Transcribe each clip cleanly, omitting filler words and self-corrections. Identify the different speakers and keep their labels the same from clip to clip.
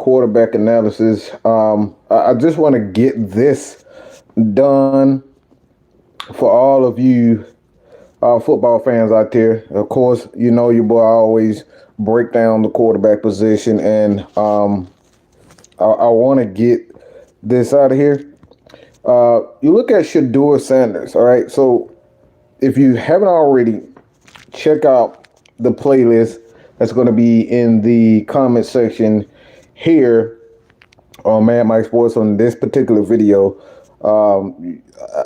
Speaker 1: quarterback analysis. I just want to get this done for all of you football fans out there. Of course, you know your boy always break down the quarterback position, and I want to get this out of here. You look at Shedeur Sanders. All right, so if you haven't already, check out the playlist that's going to be in the comment section here on Mad Mike Sports on this particular video.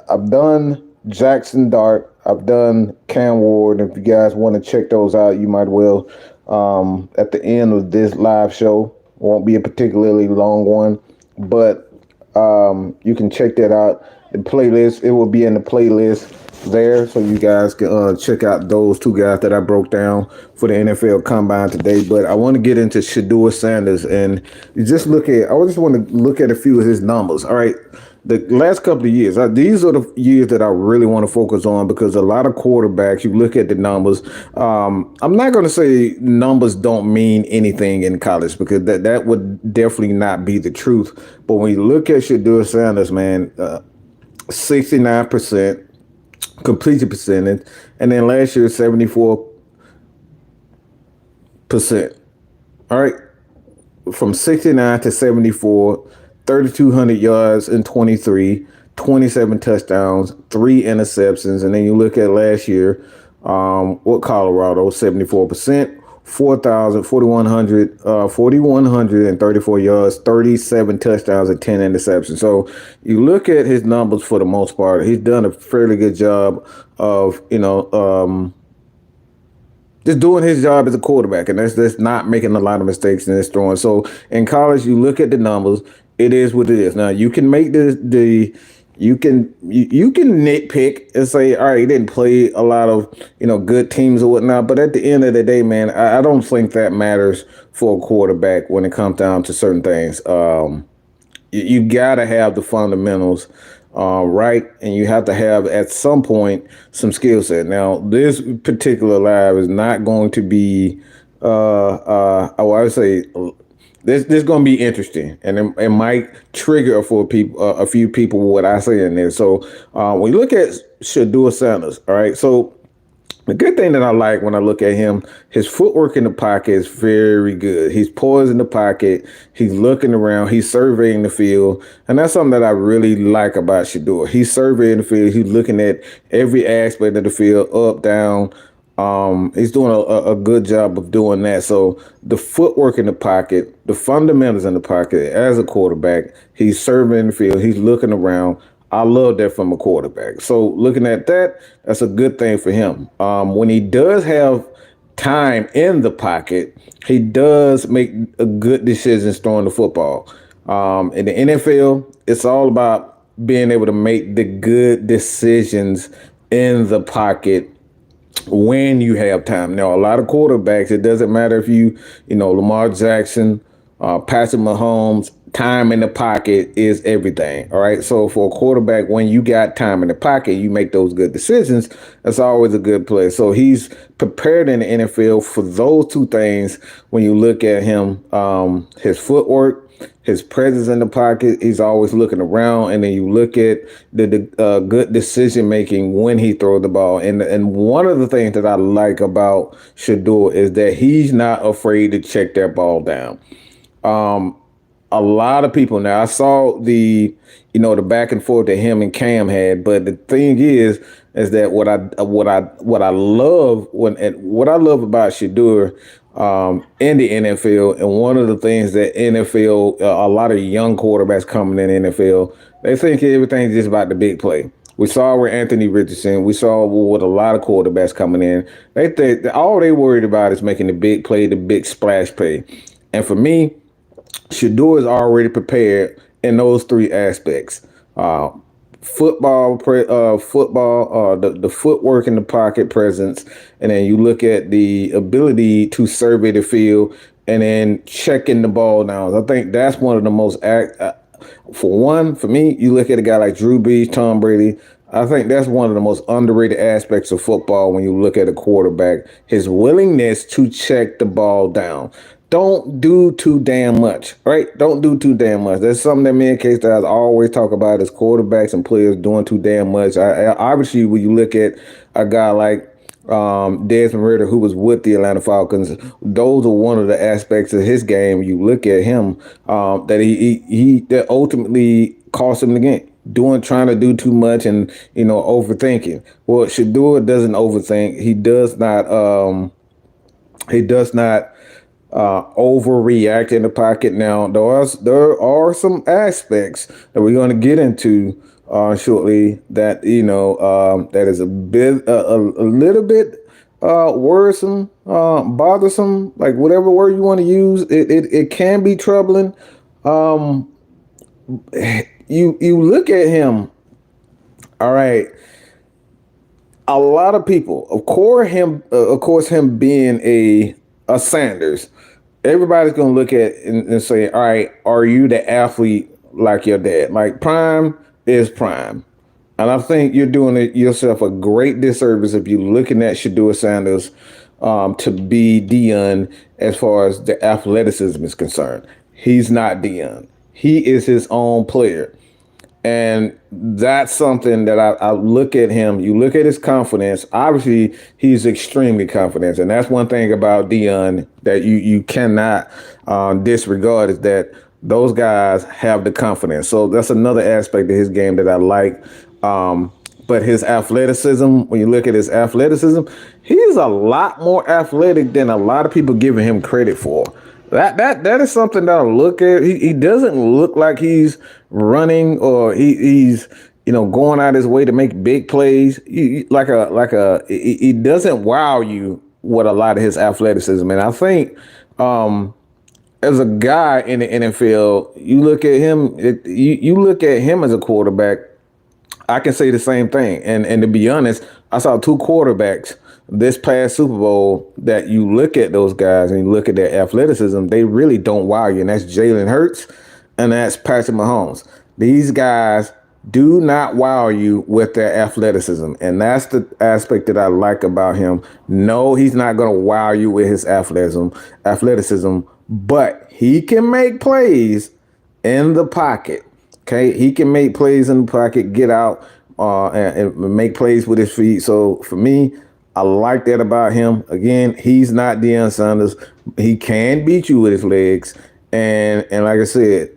Speaker 1: I've done Jackson Dart. I've done Cam Ward. If you guys want to check those out, you might well at the end of this live show. Won't be a particularly long one, but you can check that out. The playlist, it will be in the playlist there, so you guys can check out those two guys that I broke down for the NFL Combine today. But I want to get into Shedeur Sanders, and I just want to look at a few of his numbers. All right, the last couple of years, these are the years that I really want to focus on, because a lot of quarterbacks, you look at the numbers. I'm not going to say numbers don't mean anything in college, because that would definitely not be the truth. But when you look at Shedeur Sanders, man, 69% completion percentage, and then last year 74%. All right, from 69 to 74, 3,200 yards in 23, 27 touchdowns, 3 interceptions, and then you look at last year, with Colorado, 74%. 4,134 yards, 37 touchdowns, and 10 interceptions. So you look at his numbers for the most part, he's done a fairly good job of, just doing his job as a quarterback, and that's not making a lot of mistakes in his throwing. So in college, you look at the numbers, it is what it is. Now you can make you can nitpick and say, all right, he didn't play a lot of, good teams or whatnot. But at the end of the day, man, I don't think that matters for a quarterback when it comes down to certain things. You got to have the fundamentals right, and you have to have at some point some skill set. Now, this particular live is not going to be, I would say, this is going to be interesting, and it might trigger for a few people what I say in there. So when you look at Shedeur Sanders, all right, so the good thing that I like when I look at him, his footwork in the pocket is very good. He's poised in the pocket. He's looking around. He's surveying the field. And that's something that I really like about Shedeur. He's surveying the field. He's looking at every aspect of the field, up, down. He's doing a good job of doing that. So the footwork in the pocket, the fundamentals in the pocket as a quarterback, he's surveying the field. He's looking around. I love that from a quarterback. So looking at that, that's a good thing for him. When he does have time in the pocket, he does make a good decisions throwing the football. In the NFL, it's all about being able to make the good decisions in the pocket when you have time. Now, a lot of quarterbacks, it doesn't matter if Lamar Jackson, Patrick Mahomes, time in the pocket is everything. All right. So for a quarterback, when you got time in the pocket, you make those good decisions. That's always a good play. So he's prepared in the NFL for those two things. When you look at him, his footwork, his presence in the pocket, he's always looking around, and then you look at the good decision making when he throws the ball. And one of the things that I like about Shedeur is that he's not afraid to check that ball down. A lot of people now, I saw the back and forth that him and Cam had, but the thing is that what I love about Shedeur in the NFL, and one of the things that NFL, a lot of young quarterbacks coming in the NFL, they think everything's just about the big play. We saw with Anthony Richardson. We saw with a lot of quarterbacks coming in. They think that all they worried about is making the big play, the big splash play. And for me, Shedeur is already prepared in those three aspects: football, the footwork in the pocket presence, and then you look at the ability to survey the field and then checking the ball down. I think that's one of the most for me, you look at a guy like Drew Brees, Tom Brady. I think that's one of the most underrated aspects of football when you look at a quarterback, his willingness to check the ball down. don't do too damn much, right? Don't do too damn much. That's something that me and Case guys always talk about is quarterbacks and players doing too damn much. Obviously, when you look at a guy like Desmond Ritter, who was with the Atlanta Falcons, those are one of the aspects of his game. You look at him that he that ultimately cost him the game. Trying to do too much and overthinking. Well, Shedeur doesn't overthink. He does not overreact in the pocket. Now, there are some aspects that we're going to get into shortly that that is a little bit worrisome, bothersome, like whatever word you want to use. It can be troubling. Um, you look at him. All right, a lot of people, of course, him being a Sanders, everybody's gonna look at and say, all right, are you the athlete like your dad? Like prime is prime. And I think you're doing yourself a great disservice if you're looking at Shedeur Sanders to be Dion as far as the athleticism is concerned. He's not Dion. He is his own player. And that's something that I look at him. You look at his confidence. Obviously, he's extremely confident, and that's one thing about Dion that you cannot disregard is that those guys have the confidence. So that's another aspect of his game that I like. But his athleticism, when you look at his athleticism, he's a lot more athletic than a lot of people giving him credit for. That is something that I look at. He doesn't look like he's running or he's going out his way to make big plays. He doesn't wow you with a lot of his athleticism. And I think as a guy in the NFL, you look at him. You look at him as a quarterback. I can say the same thing. And to be honest, I saw two quarterbacks this past Super Bowl that you look at those guys and you look at their athleticism, they really don't wow you. And that's Jalen Hurts and that's Patrick Mahomes. These guys do not wow you with their athleticism. And that's the aspect that I like about him. No, he's not going to wow you with his athleticism, but he can make plays in the pocket. Okay, he can make plays in the pocket, get out, and make plays with his feet. So for me, I like that about him. Again, he's not Deion Sanders. He can beat you with his legs, and like I said,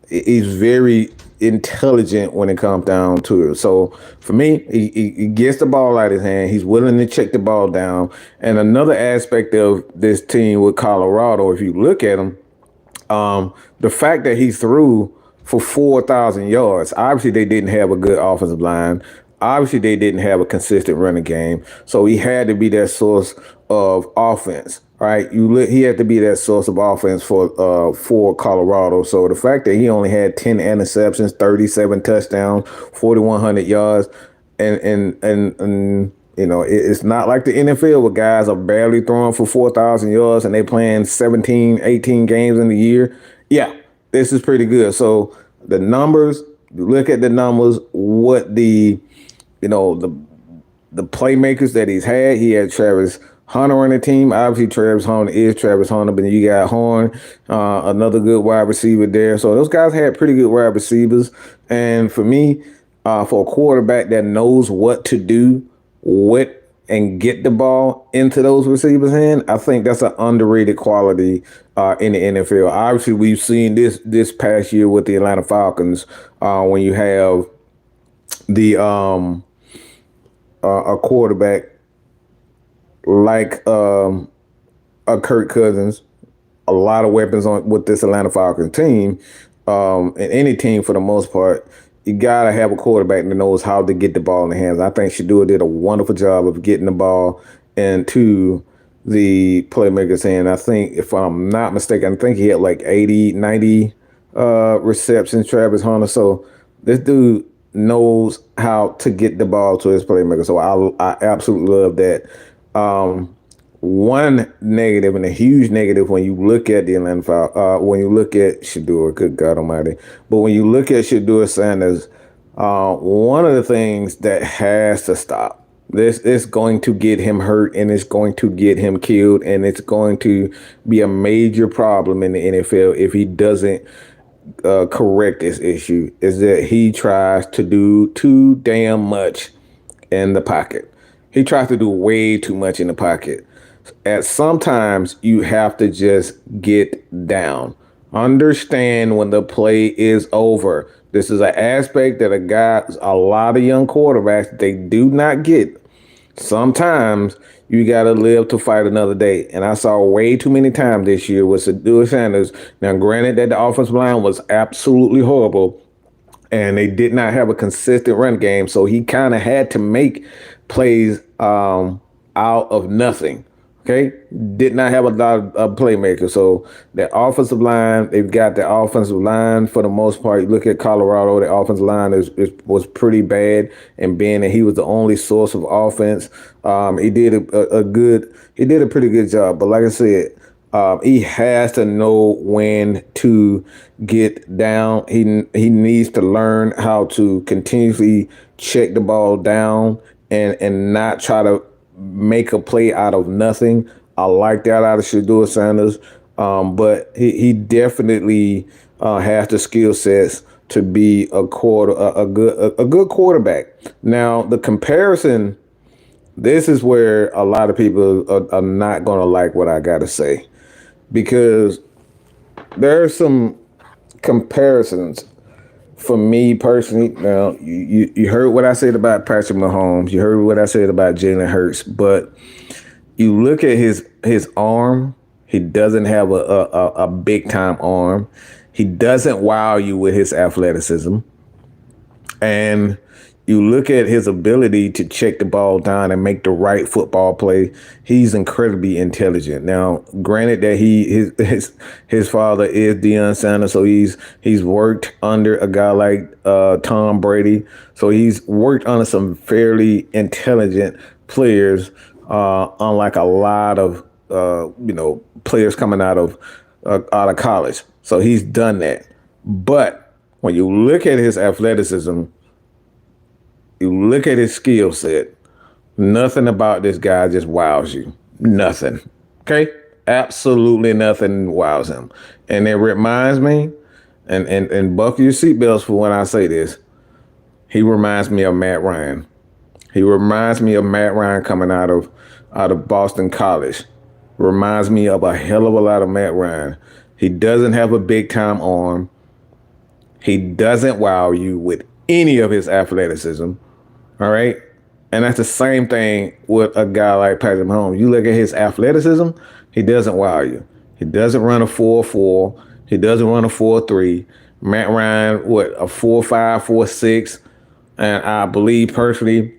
Speaker 1: he's very intelligent when it comes down to it. So for me, he gets the ball out of his hand. He's willing to check the ball down. And another aspect of this team with Colorado, if you look at him, the fact that he threw for 4,000 yards. Obviously, they didn't have a good offensive line. Obviously, they didn't have a consistent running game. So he had to be that source of offense, right? He had to be that source of offense for Colorado. So the fact that he only had 10 interceptions, 37 touchdowns, 4,100 yards, and it's not like the NFL where guys are barely throwing for 4,000 yards and they playing 17, 18 games in the year. Yeah, this is pretty good. So the numbers, you look at the numbers, what the playmakers that he's had. He had Travis Hunter on the team. Obviously, Travis Hunter is Travis Hunter, but you got Horn, another good wide receiver there. So those guys had pretty good wide receivers. And for me, for a quarterback that knows what to do with and get the ball into those receivers' hands, I think that's an underrated quality in the NFL. Obviously, we've seen this past year with the Atlanta Falcons when you have the a quarterback like a Kirk Cousins, a lot of weapons on with this Atlanta Falcons team, and any team for the most part. You gotta have a quarterback that knows how to get the ball in the hands. I think Shedeur did a wonderful job of getting the ball into the playmaker's hand. I think, if I'm not mistaken, I think he had like 80, 90 receptions, Travis Hunter. So this dude knows how to get the ball to his playmaker. So I absolutely love that. One negative and a huge negative when you look at the Atlanta Falcons, when you look at Shedeur, good God Almighty, but when you look at Shedeur Sanders, one of the things that has to stop, This is going to get him hurt, and it's going to get him killed, and it's going to be a major problem in the NFL if he doesn't correct this issue. Is that he tries to do too damn much in the pocket. He tries to do way too much in the pocket. At sometimes you have to just get down. Understand when the play is over. This is an aspect that a lot of young quarterbacks, they do not get. Sometimes you got to live to fight another day. And I saw way too many times this year with Shedeur Sanders. Now, granted that the offensive line was absolutely horrible, and they did not have a consistent run game, so he kind of had to make plays out of nothing. Okay, did not have a lot of playmakers. So the offensive line, they've got the offensive line for the most part. You look at Colorado, the offensive line was pretty bad, and being that he was the only source of offense, he did he did a pretty good job. But like I said, he has to know when to get down. He needs to learn how to continuously check the ball down and not try to make a play out of nothing. I like that out of Shedeur Sanders, but he definitely has the skill sets to be a good quarterback. Now the comparison, this is where a lot of people are not going to like what I got to say, because there are some comparisons for me personally. Now, you heard what I said about Patrick Mahomes. You heard what I said about Jalen Hurts. But you look at his arm. He doesn't have a big time arm. He doesn't wow you with his athleticism. And you look at his ability to check the ball down and make the right football play. He's incredibly intelligent. Now, granted that his father is Deion Sanders, so he's worked under a guy like Tom Brady. So he's worked under some fairly intelligent players, unlike a lot of players coming out of college. So he's done that. But when you look at his athleticism, you look at his skill set, nothing about this guy just wows you. Nothing. Okay? Absolutely nothing wows him. And it reminds me, and buckle your seatbelts for when I say this, he reminds me of Matt Ryan. He reminds me of Matt Ryan coming out of Boston College. Reminds me of a hell of a lot of Matt Ryan. He doesn't have a big time arm. He doesn't wow you with any of his athleticism. All right. And that's the same thing with a guy like Patrick Mahomes. You look at his athleticism, he doesn't wow you. He doesn't run a 4.4. He doesn't run a 4.3. Matt Ryan, a 4.5, 4.6. And I believe personally,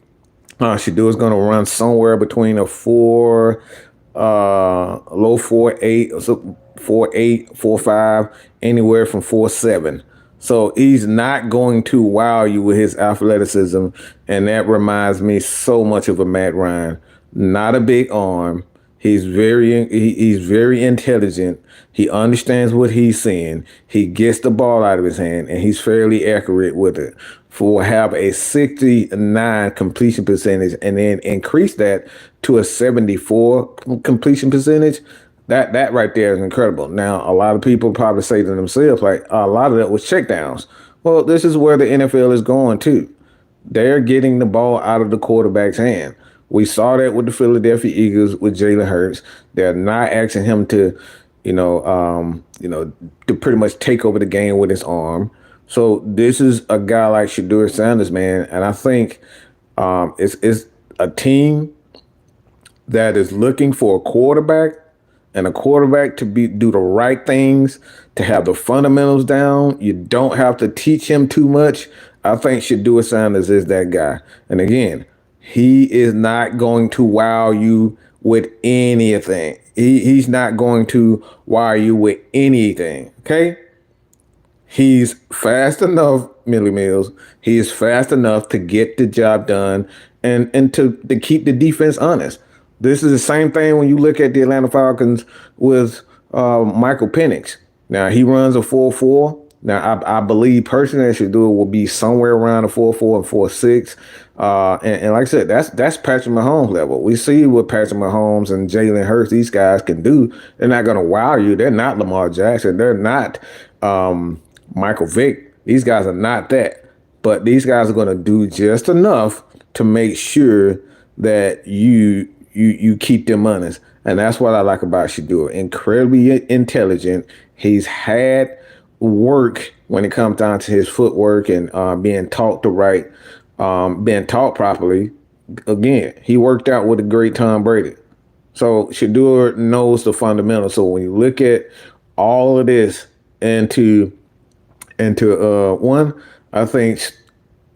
Speaker 1: Shedeur is going to run somewhere between a low 4.8, so 4.8, 4.5, anywhere from 4.7. So he's not going to wow you with his athleticism, and that reminds me so much of a Matt Ryan. Not a big arm. He's very intelligent. He understands what he's seeing. He gets the ball out of his hand, and he's fairly accurate with it. For have a 69 completion percentage, and then increase that to a 74 completion percentage. That right there is incredible. Now, a lot of people probably say to themselves, like, a lot of that was checkdowns. Well, this is where the NFL is going to. They're getting the ball out of the quarterback's hand. We saw that with the Philadelphia Eagles with Jalen Hurts. They're not asking him to, to pretty much take over the game with his arm. So this is a guy like Shedeur Sanders, man, and I think it's a team that is looking for a quarterback, and a quarterback to do the right things, to have the fundamentals down. You don't have to teach him too much. I think Shedeur Sanders is that guy. And again, he is not going to wow you with anything. He's not going to wow you with anything. Okay? He's fast enough, Millie Mills. He is fast enough to get the job done and to keep the defense honest. This is the same thing when you look at the Atlanta Falcons with Michael Penix. Now, he runs a 4.4. Now, I believe personally that Shedeur will be somewhere around the 4.4 and 4.6. And like I said, that's Patrick Mahomes level. We see what Patrick Mahomes and Jalen Hurts, these guys can do. They're not going to wow you. They're not Lamar Jackson. They're not Michael Vick. These guys are not that. But these guys are going to do just enough to make sure that you keep them honest. And that's what I like about Shedeur. Incredibly intelligent. He's had work when it comes down to his footwork and being taught to right, being taught properly. Again, he worked out with a great Tom Brady. So Shedeur knows the fundamentals. So when you look at all of this into one, I think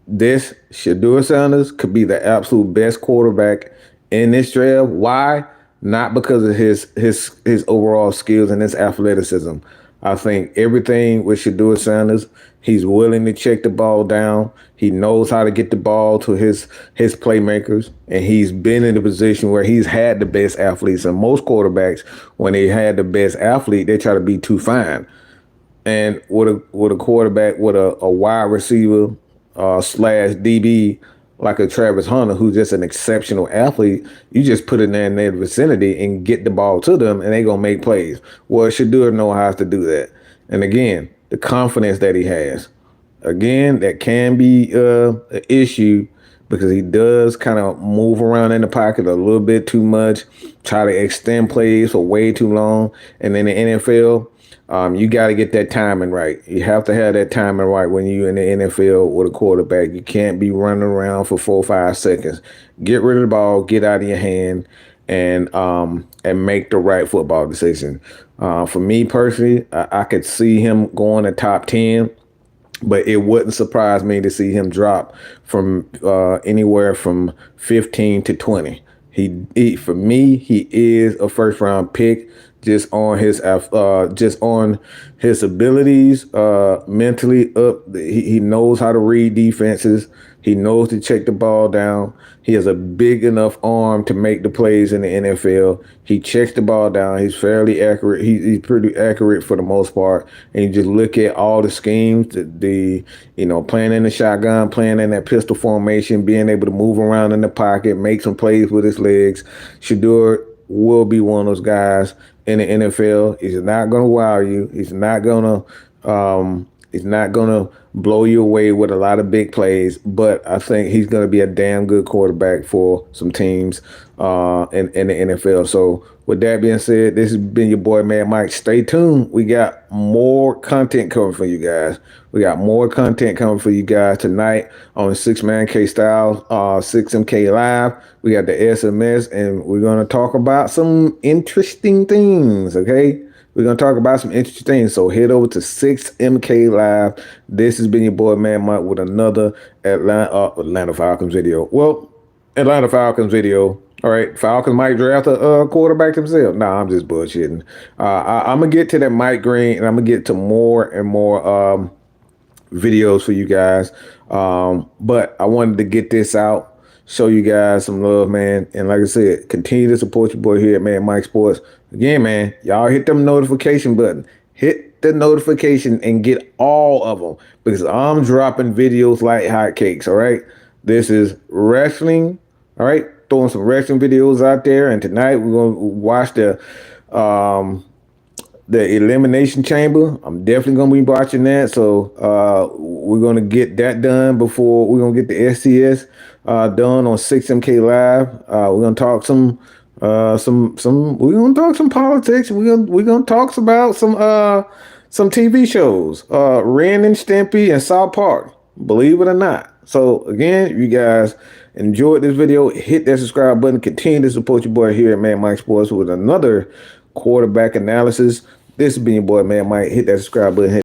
Speaker 1: this Shedeur Sanders could be the absolute best quarterback in this draft. Why? Not because of his overall skills and his athleticism. I think everything with Shedeur Sanders, he's willing to check the ball down. He knows how to get the ball to his playmakers, and he's been in a position where he's had the best athletes. And most quarterbacks, when they had the best athlete, they try to be too fine. And with a quarterback, with a wide receiver slash DB like a Travis Hunter, who's just an exceptional athlete, you just put it in their vicinity and get the ball to them, and they're going to make plays. Well, Shedeur knows how to do that. And again, the confidence that he has. Again, that can be an issue because he does kind of move around in the pocket a little bit too much, try to extend plays for way too long. And in the NFL, you got to get that timing right. You have to have that timing right when you're in the NFL with a quarterback. You can't be running around for 4 or 5 seconds. Get rid of the ball, get out of your hand, and make the right football decision. For me personally, I could see him going to top 10. But it wouldn't surprise me to see him drop from anywhere from 15 to 20. For me, he is a first round pick just on his abilities mentally up. He knows how to read defenses. He knows to check the ball down. He has a big enough arm to make the plays in the NFL. He checks the ball down. He's fairly accurate. He's pretty accurate for the most part. And you just look at all the schemes, playing in the shotgun, playing in that pistol formation, being able to move around in the pocket, make some plays with his legs. Shedeur will be one of those guys in the NFL. He's not going to wow you. He's not going to blow you away with a lot of big plays, but I think he's going to be a damn good quarterback for some teams in the NFL. So with that being said, this has been your boy, Man Mike. Stay tuned. We got more content coming for you guys. We got more content coming for you guys tonight on 6Man K Style, 6MK Live. We got the SMS, and we're going to talk about some interesting things, okay? We're going to talk about some interesting things. So head over to 6MK Live. This has been your boy, Man Mike, with another Atlanta Falcons video. Well, Atlanta Falcons video. All right, Falcons might draft a quarterback themselves. Nah, I'm just bullshitting. I'm going to get to that Mike Green, and I'm going to get to more and more videos for you guys. But I wanted to get this out, show you guys some love, man. And like I said, continue to support your boy here at Man Mike Sports. Again, man, y'all hit them notification button. Hit the notification and get all of them because I'm dropping videos like hotcakes, all right? This is wrestling, all right? Throwing some wrestling videos out there. And tonight we're going to watch the Elimination Chamber. I'm definitely going to be watching that. So we're going to get that done before we're going to get the STS done on 6MK Live. We're going to talk we're going to talk some politics. We're going to talk about some TV shows, Ren and Stimpy and South Park, believe it or not. So again, if you guys enjoyed this video, hit that subscribe button. Continue to support your boy here at Man Mike Sports with another quarterback analysis. This has been your boy, Man Mike. Hit that subscribe button.